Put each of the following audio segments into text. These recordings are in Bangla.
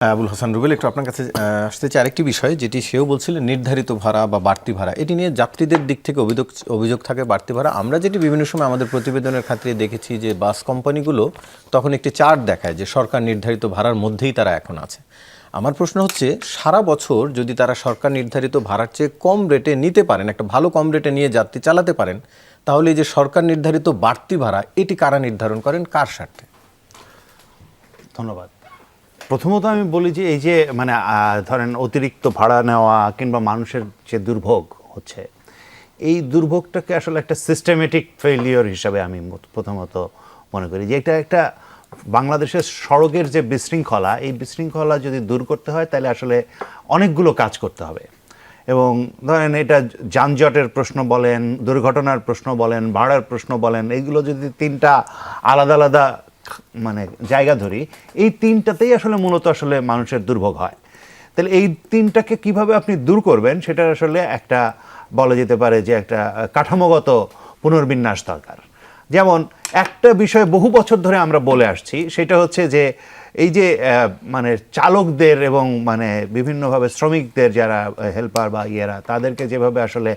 আবুল হাসান রুবেল, একটু আপনার কাছে আসতে চাই আরেকটি বিষয়, যেটি সেও বলছিলেন নির্ধারিত ভাড়া বা বাড়তি ভাড়া, এটি নিয়ে যাত্রীদের দিক থেকে অভিযোগ থাকে বাড়তি ভাড়া। আমরা যেটি বিভিন্ন সময় আমাদের প্রতিবেদনের খাতিরে দেখেছি যে বাস কোম্পানিগুলো তখন একটি চার্ট দেখায় যে সরকার নির্ধারিত ভাড়ার মধ্যেই তারা এখন আছে। আমার প্রশ্ন হচ্ছে, সারা বছর যদি তারা সরকার নির্ধারিত ভাড়ার চেয়ে কম রেটে নিতে পারেন, একটা ভালো কম রেটে নিয়ে যাত্রী চালাতে পারেন, তাহলে এই যে সরকার নির্ধারিত বাড়তি ভাড়া, এটি কারা নির্ধারণ করেন, কার স্বার্থে? ধন্যবাদ। প্রথমত আমি বলি যে এই যে মানে ধরেন অতিরিক্ত ভাড়া নেওয়া কিংবা মানুষের যে দুর্ভোগ হচ্ছে, এই দুর্ভোগটাকে আসলে একটা সিস্টেমেটিক ফেলিওর হিসাবে আমি প্রথমত মনে করি যে এটা একটা বাংলাদেশের সড়কের যে বিশৃঙ্খলা, এই বিশৃঙ্খলা যদি দূর করতে হয় তাহলে আসলে অনেকগুলো কাজ করতে হবে। এবং ধরেন এটা যানজটের প্রশ্ন বলেন, দুর্ঘটনার প্রশ্ন বলেন, ভাড়ার প্রশ্ন বলেন, এইগুলো যদি তিনটা আলাদা আলাদা মানে জায়গা ধরি, এই তিনটাতেই আসলে মূলত আসলে মানুষের দুর্ভোগ হয়। তাহলে এই তিনটাকে কিভাবে আপনি দূর করবেন সেটা আসলে একটা বলা যেতে পারে যে একটা কাঠামোগত পুনর্বিন্যাস দরকার। যেমন একটা বিষয় বহু বছর ধরে আমরা বলে আসছি, সেটা হচ্ছে যে এই যে মানে চালকদের এবং মানে বিভিন্নভাবে শ্রমিকদের যারা হেল্পার বা ইয়েরা, তাদেরকে যেভাবে আসলে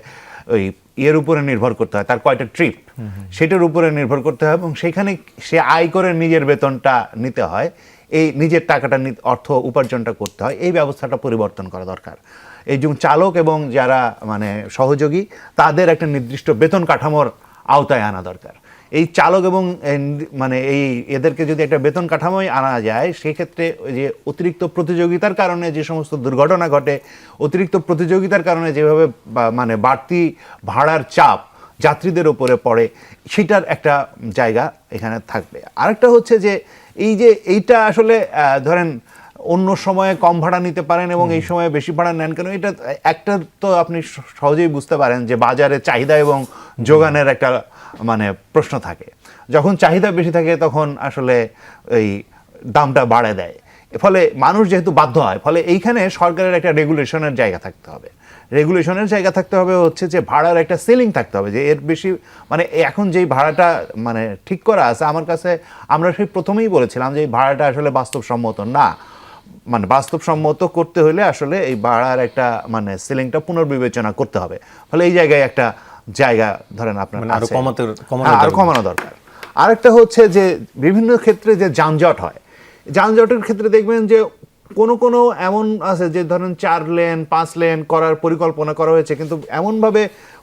ওই ইয়ের উপরে নির্ভর করতে হয়, তার কয়টা ট্রিপ সেটার উপরে নির্ভর করতে হয়, এবং সেখানে সে আয় করে নিজের বেতনটা নিতে হয়, এই নিজের টাকাটা অর্থ উপার্জনটা করতে হয়, এই ব্যবস্থাটা পরিবর্তন করা দরকার। এই যে চালক এবং যারা মানে সহযোগী, তাদের একটা নির্দিষ্ট বেতন কাঠামোর আওতায় আনা দরকার। এই চালক এবং মানে এদেরকে যদি একটা বেতন কাঠামোয় আনা যায়, সেক্ষেত্রে যে অতিরিক্ত প্রতিযোগিতার কারণে যে সমস্ত দুর্ঘটনা ঘটে, অতিরিক্ত প্রতিযোগিতার কারণে যেভাবে মানে বাড়তি ভাড়ার চাপ যাত্রীদের উপরে পড়ে, সেটার একটা জায়গা এখানে থাকবে। আরেকটা হচ্ছে যে এইটা আসলে ধরেন অন্য সময়ে কম ভাড়া নিতে পারেন এবং এই সময়ে বেশি ভাড়া নেন কেন, এটা একটা তো আপনি সহজেই বুঝতে পারেন যে বাজারে চাহিদা এবং যোগানের একটা মানে প্রশ্ন থাকে। যখন চাহিদা বেশি থাকে তখন আসলে এই দামটা বাড়ায় দেয়, ফলে মানুষ যেহেতু বাধ্য হয়, ফলে এইখানে সরকারের একটা রেগুলেশনের জায়গা থাকতে হবে। রেগুলেশনের জায়গা থাকতে হবে হচ্ছে যে ভাড়ার একটা সিলিং থাকতে হবে, যে এর বেশি মানে এখন যেই ভাড়াটা মানে ঠিক করা আছে, আমার কাছে আমরা সেই প্রথমেই বলেছিলাম যে এই ভাড়াটা আসলে বাস্তবসম্মত না। মানে বাস্তবসম্মত করতে হলে আসলে এই ভাড়ার একটা মানে সিলিংটা পুনর্বিবেচনা করতে হবে। ফলে এই জায়গায় একটা জায়গা ধরেন আপনার আরো কমানো দরকার। আরেকটা হচ্ছে যে বিভিন্ন ক্ষেত্রে যে যানজট হয়, যানজটের ক্ষেত্রে দেখবেন যে কোনো এমন আছে যে ধরেন 4 লেন 5 লেন করার পরিকল্পনা করা হয়েছে, কিন্তু এমনভাবে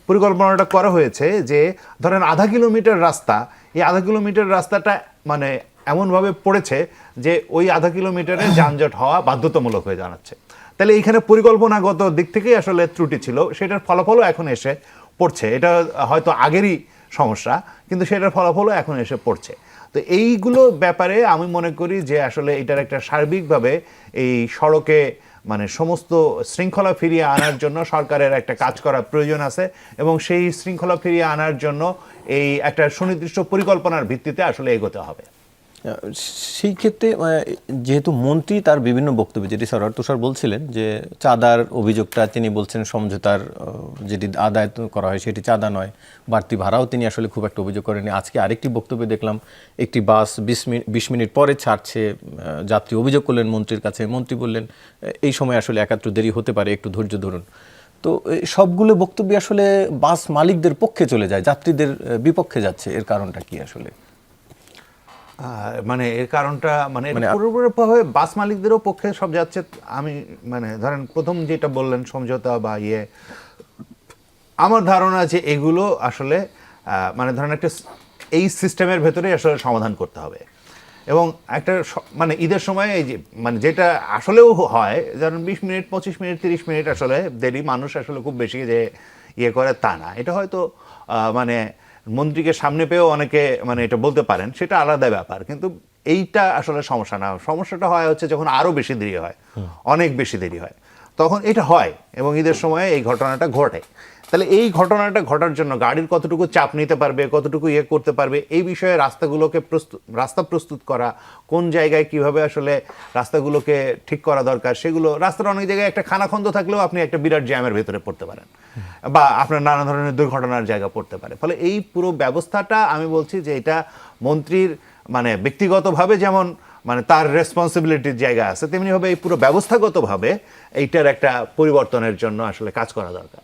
পরিকল্পনাটা করা হয়েছে যে ধরেন আধা কিলোমিটার রাস্তা, এই আধা কিলোমিটার রাস্তাটা মানে এমনভাবে পড়েছে যে ওই আধা কিলোমিটারে যানজট হওয়া বাধ্যতামূলক হয়ে দাঁড়াচ্ছে। তাহলে এইখানে পরিকল্পনাগত দিক থেকেই আসলে ত্রুটি ছিল, সেটার ফলাফলও এখন এসে পড়ছে। এটা হয়তো আগেরই সমস্যা, কিন্তু সেটার ফলাফলও এখন এসে পড়ছে। তো এইগুলো ব্যাপারে আমি মনে করি যে আসলে এটার একটা সার্বিকভাবে এই সড়কে মানে সমস্ত শৃঙ্খলা ফিরিয়ে আনার জন্য সরকারের একটা কাজ করার প্রয়োজন আছে, এবং সেই শৃঙ্খলা ফিরিয়ে আনার জন্য এই একটা সুনির্দিষ্ট পরিকল্পনার ভিত্তিতে আসলে এগোতে হবে। সেই ক্ষেত্রে যেহেতু মন্ত্রী তার বিভিন্ন বক্তব্য, যেটি সরোয়ার তুষার বলছিলেন যে চাঁদার অভিযোগটা তিনি বলছেন সমঝোতার যেটি আদায় করা হয় সেটি চাঁদা নয়, বাড়তি ভাড়াও তিনি আসলে খুব একটা অভিযোগ করেনি। আজকে আরেকটি বক্তব্যে দেখলাম একটি বাস 20 মিনিট পরে ছাড়ছে, যাত্রী অভিযোগ করলেন মন্ত্রীর কাছে, মন্ত্রী বললেন এই সময় আসলে একাত্র দেরি হতে পারে, একটু ধৈর্য ধরুন। তো সবগুলো বক্তব্য আসলে বাস মালিকদের পক্ষে চলে যায়, যাত্রীদের বিপক্ষে যাচ্ছে, এর কারণটা কি আসলে? মানে এর কারণটা মানে পুরোপুরিভাবে বাস মালিকদেরও পক্ষে সব যাচ্ছে। আমি মানে ধরেন প্রথম যেটা বললেন সমঝোতা বা আমার ধারণা যে এগুলো আসলে মানে ধরেন একটা এই সিস্টেমের ভেতরে আসলে সমাধান করতে হবে। এবং একটা মানে ঈদের সময় এই যে মানে যেটা আসলেও হয়, ধরেন 20 মিনিট 25 মিনিট 30 মিনিট আসলে দেরি, মানুষ আসলে খুব বেশি যে করে তা না। এটা হয়তো মানে মন্ত্রীকে সামনে পেয়েও অনেকে মানে এটা বলতে পারেন, সেটা আলাদা ব্যাপার, কিন্তু এইটা আসলে সমস্যা না। সমস্যাটা হয় হচ্ছে যখন আরো বেশি দেরি হয়, অনেক বেশি দেরি হয়, তখন এটা হয়, এবং ঈদের সময় এই ঘটনাটা ঘটে। তাহলে এই ঘটনাটা ঘটার জন্য গাড়ির কতটুকু চাপ নিতে পারবে, কতটুকু করতে পারবে, এই বিষয়ে রাস্তাগুলোকে রাস্তা প্রস্তুত করা, কোন জায়গায় কিভাবে আসলে রাস্তাগুলোকে ঠিক করা দরকার, সেগুলো রাস্তার অনেক জায়গায় একটা খানাখন্দ থাকলেও আপনি একটা বিরাট জ্যামের ভেতরে পড়তে পারেন, বা আপনার নানা ধরনের দুর্ঘটনার জায়গা পড়তে পারে। ফলে এই পুরো ব্যবস্থাটা আমি বলছি যে এটা মন্ত্রীর মানে ব্যক্তিগতভাবে যেমন মানে তার রেসপন্সিবিলিটির জায়গা আছে, তেমনিভাবে এই পুরো ব্যবস্থাগতভাবে এইটার একটা পরিবর্তনের জন্য আসলে কাজ করা দরকার।